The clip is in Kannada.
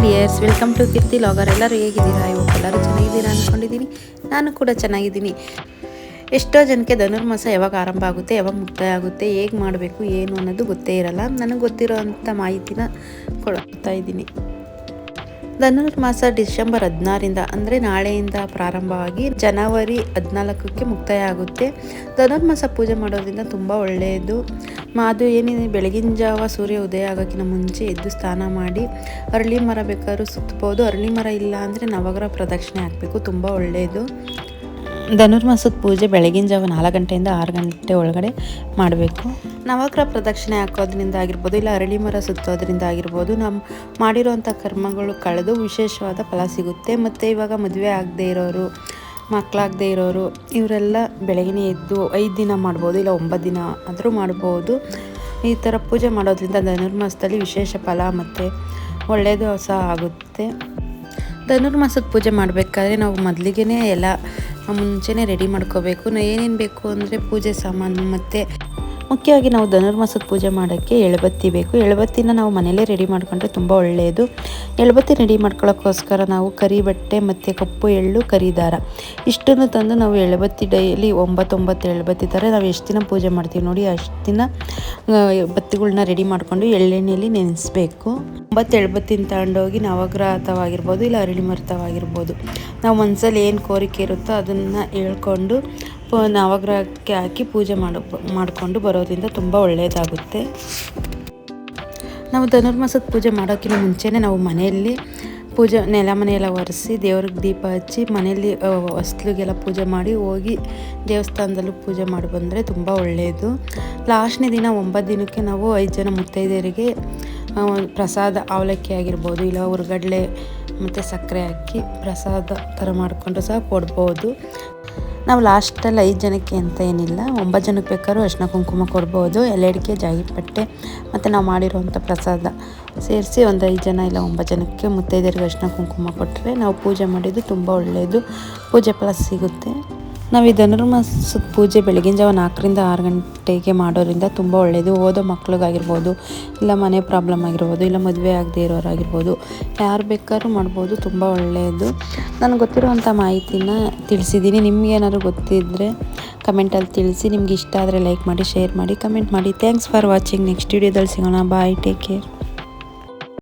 Dears, welcome to Keerthi logger. ಎಲ್ಲರೂ ಹೇಗಿದ್ದೀರಾ? ಎಲ್ಲರೂ ಚೆನ್ನಾಗಿದ್ದೀರಾ ಅಂದ್ಕೊಂಡಿದ್ದೀನಿ. ನಾನು ಕೂಡ ಚೆನ್ನಾಗಿದ್ದೀನಿ. ಎಷ್ಟೋ ಜನಕ್ಕೆ ಧನುರ್ಮಾಸ ಯಾವಾಗ ಆರಂಭ ಆಗುತ್ತೆ, ಯಾವಾಗ ಮುಕ್ತಾಯ ಆಗುತ್ತೆ, ಹೇಗೆ ಮಾಡಬೇಕು ಏನು ಅನ್ನೋದು ಗೊತ್ತೇ ಇರಲ್ಲ. ನನಗೆ ಗೊತ್ತಿರೋ ಅಂಥ ಮಾಹಿತಿನ ಕೊಡ್ತಾ ಇದ್ದೀನಿ. ಧನುರ್ಮಾಸ ಡಿಸೆಂಬರ್ 16ರಿಂದ ಅಂದರೆ ನಾಳೆಯಿಂದ ಪ್ರಾರಂಭವಾಗಿ ಜನವರಿ 14ಕ್ಕೆ ಮುಕ್ತಾಯ ಆಗುತ್ತೆ. ಧನುರ್ಮಾಸ ಪೂಜೆ ಮಾಡೋದ್ರಿಂದ ತುಂಬ ಒಳ್ಳೆಯದು. ಅದು ಏನಿದೆ, ಬೆಳಗಿನ ಜಾವ ಸೂರ್ಯ ಉದಯ ಆಗೋಕ್ಕಿಂತ ಮುಂಚೆ ಎದ್ದು ಸ್ನಾನ ಮಾಡಿ ಅರಳಿ ಮರ ಬೇಕಾದ್ರೂ ಸುತ್ತಬೋದು. ಅರಳಿ ಮರ ಇಲ್ಲ ಅಂದರೆ ನವಗ್ರಹ ಪ್ರದಕ್ಷಿಣೆ ಹಾಕಬೇಕು, ತುಂಬ ಒಳ್ಳೆಯದು. ಧನುರ್ಮಾಸದ ಪೂಜೆ ಬೆಳಗಿನ ಜಾವ 4 ಗಂಟೆಯಿಂದ 6 ಗಂಟೆ ಒಳಗಡೆ ಮಾಡಬೇಕು. ನವಗ್ರಹ ಪ್ರದಕ್ಷಿಣೆ ಹಾಕೋದ್ರಿಂದ ಆಗಿರ್ಬೋದು, ಇಲ್ಲ ಅರಳಿ ಮರ ಸುತ್ತೋದ್ರಿಂದ ಆಗಿರ್ಬೋದು, ನಮ್ಮ ಮಾಡಿರೋವಂಥ ಕರ್ಮಗಳು ಕಳೆದು ವಿಶೇಷವಾದ ಫಲ ಸಿಗುತ್ತೆ. ಮತ್ತು ಇವಾಗ ಮದುವೆ ಆಗದೆ ಇರೋರು, ಮಕ್ಕಳಾಗದೇ ಇರೋರು, ಇವರೆಲ್ಲ ಬೆಳಗಿನ ಎದ್ದು 5 ದಿನ ಮಾಡ್ಬೋದು, ಇಲ್ಲ 9 ದಿನ ಆದರೂ ಮಾಡ್ಬೋದು. ಈ ಥರ ಪೂಜೆ ಮಾಡೋದ್ರಿಂದ ಧನುರ್ಮಾಸದಲ್ಲಿ ವಿಶೇಷ ಫಲ ಮತ್ತು ಒಳ್ಳೆಯದು ಸಹ ಆಗುತ್ತೆ. ಧನುರ್ಮಾಸದ ಪೂಜೆ ಮಾಡಬೇಕಾದ್ರೆ ನಾವು ಮೊದಲಿಗೆ ಎಲ್ಲ ಮುಂಚೆನೇ ರೆಡಿ ಮಾಡ್ಕೋಬೇಕು. ಏನೇನು ಬೇಕು ಅಂದರೆ ಪೂಜೆ ಸಾಮಾನು, ಮತ್ತು ಮುಖ್ಯವಾಗಿ ನಾವು ಧನುರ್ಮಾಸದ ಪೂಜೆ ಮಾಡೋಕ್ಕೆ ಎಳಬತ್ತಿ ಬೇಕು. ಎಳಬತ್ತಿನ ನಾವು ಮನೆಯಲ್ಲೇ ರೆಡಿ ಮಾಡ್ಕೊಂಡ್ರೆ ತುಂಬ ಒಳ್ಳೆಯದು. ಎಳಬತ್ತಿ ರೆಡಿ ಮಾಡ್ಕೊಳ್ಳೋಕ್ಕೋಸ್ಕರ ನಾವು ಕರಿ ಬಟ್ಟೆ ಮತ್ತು ಕಪ್ಪು ಎಳ್ಳು, ಕರಿ ದಾರ ಇಷ್ಟನ್ನು ತಂದು ನಾವು ಎಳಬತ್ತಿ ಡೈಲಿ 9 ಎಳಬತ್ತಿ ಥರ ನಾವು ಎಷ್ಟು ದಿನ ಪೂಜೆ ಮಾಡ್ತೀವಿ ನೋಡಿ, ಅಷ್ಟು ದಿನ ಬತ್ತಿಗಳನ್ನ ರೆಡಿ ಮಾಡಿಕೊಂಡು ಎಳ್ಳೆಣ್ಣೆಯಲ್ಲಿ ನೆನೆಸಬೇಕು. 9 ಎಳಬತ್ತಿನ ತಗೊಂಡೋಗಿ ನವಗ್ರಹ ಅಥವಾಗಿರ್ಬೋದು, ಇಲ್ಲ ಅರಳಿ ಮರತವಾಗಿರ್ಬೋದು, ನಾವು ಮನಸ್ಸಲ್ಲಿ ಏನು ಕೋರಿಕೆ ಇರುತ್ತೋ ಅದನ್ನು ಹೇಳ್ಕೊಂಡು ನವಗ್ರಹಕ್ಕೆ ಹಾಕಿ ಪೂಜೆ ಮಾಡಿಕೊಂಡು ಬರೋದ್ರಿಂದ ತುಂಬ ಒಳ್ಳೆಯದಾಗುತ್ತೆ. ನಾವು ಧನುರ್ಮಾಸದ ಪೂಜೆ ಮಾಡೋಕ್ಕಿಂತ ಮುಂಚೆನೇ ನಾವು ಮನೆಯಲ್ಲಿ ನೆಲ ಮನೆಯೆಲ್ಲ ಒರೆಸಿ ದೇವ್ರಿಗೆ ದೀಪ ಹಚ್ಚಿ ಮನೆಯಲ್ಲಿ ಹೊಸ್ಲಿಗೆಲ್ಲ ಪೂಜೆ ಮಾಡಿ ಹೋಗಿ ದೇವಸ್ಥಾನದಲ್ಲೂ ಪೂಜೆ ಮಾಡಿ ಬಂದರೆ ತುಂಬ ಒಳ್ಳೆಯದು. ಲಾಸ್ಟ್ನೇ ದಿನ 9 ದಿನಕ್ಕೆ ನಾವು 5 ಜನ ಮುತ್ತೈದೆಯರಿಗೆ ಪ್ರಸಾದ ಅವಲಕ್ಕಿ ಆಗಿರ್ಬೋದು, ಇಲ್ಲ ಹುರ್ಗಡ್ಲೆ ಮತ್ತು ಸಕ್ಕರೆ ಹಾಕಿ ಪ್ರಸಾದ ಥರ ಮಾಡಿಕೊಂಡು ಸಹ ಕೊಡ್ಬೋದು. ನಾವು ಲಾಸ್ಟಲ್ಲಿ 5 ಜನಕ್ಕೆ ಅಂತ ಏನಿಲ್ಲ, 9 ಜನಕ್ಕೆ ಬೇಕಾದ್ರೂ ಅರಿಶಿನ ಕುಂಕುಮ ಕೊಡ್ಬೋದು. ಎಲೆಡಿಕೆ, ಜಾಗಿಪಟ್ಟೆ ಮತ್ತು ನಾವು ಮಾಡಿರೋವಂಥ ಪ್ರಸಾದ ಸೇರಿಸಿ ಒಂದು 5 ಜನ ಇಲ್ಲ 9 ಜನಕ್ಕೆ ಮುತ್ತೈದೆಯರಿಗೆ ಅರಿಶಿನ ಕುಂಕುಮ ಕೊಟ್ಟರೆ ನಾವು ಪೂಜೆ ಮಾಡಿದ್ದು ತುಂಬ ಒಳ್ಳೆಯದು, ಪೂಜೆ ಫಲ ಸಿಗುತ್ತೆ. ನಾವು ಈ ಧನುರ್ಮಾಸದ ಪೂಜೆ ಬೆಳಗಿನ ಜಾವ 4ರಿಂದ 6 ಗಂಟೆಗೆ ಮಾಡೋದ್ರಿಂದ ತುಂಬ ಒಳ್ಳೆಯದು. ಓದೋ ಮಕ್ಳಿಗಾಗಿರ್ಬೋದು, ಇಲ್ಲ ಮನೆ ಪ್ರಾಬ್ಲಮ್ ಆಗಿರ್ಬೋದು, ಇಲ್ಲ ಮದುವೆ ಆಗದೆ ಇರೋರಾಗಿರ್ಬೋದು, ಯಾರು ಬೇಕಾದ್ರೂ ಮಾಡ್ಬೋದು, ತುಂಬ ಒಳ್ಳೆಯದು. ನನಗೆ ಗೊತ್ತಿರೋವಂಥ ಮಾಹಿತಿನ ತಿಳಿಸಿದ್ದೀನಿ. ನಿಮ್ಗೆ ಏನಾದರೂ ಗೊತ್ತಿದ್ದರೆ ಕಮೆಂಟಲ್ಲಿ ತಿಳಿಸಿ. ನಿಮ್ಗೆ ಇಷ್ಟ ಆದರೆ ಲೈಕ್ ಮಾಡಿ, ಶೇರ್ ಮಾಡಿ, ಕಮೆಂಟ್ ಮಾಡಿ. Thanks for watching. ನೆಕ್ಸ್ಟ್ ವೀಡಿಯೋದಲ್ಲಿ ಸಿಗೋಣ. ಬಾಯ್, ಟೇಕ್ ಕೇರ್.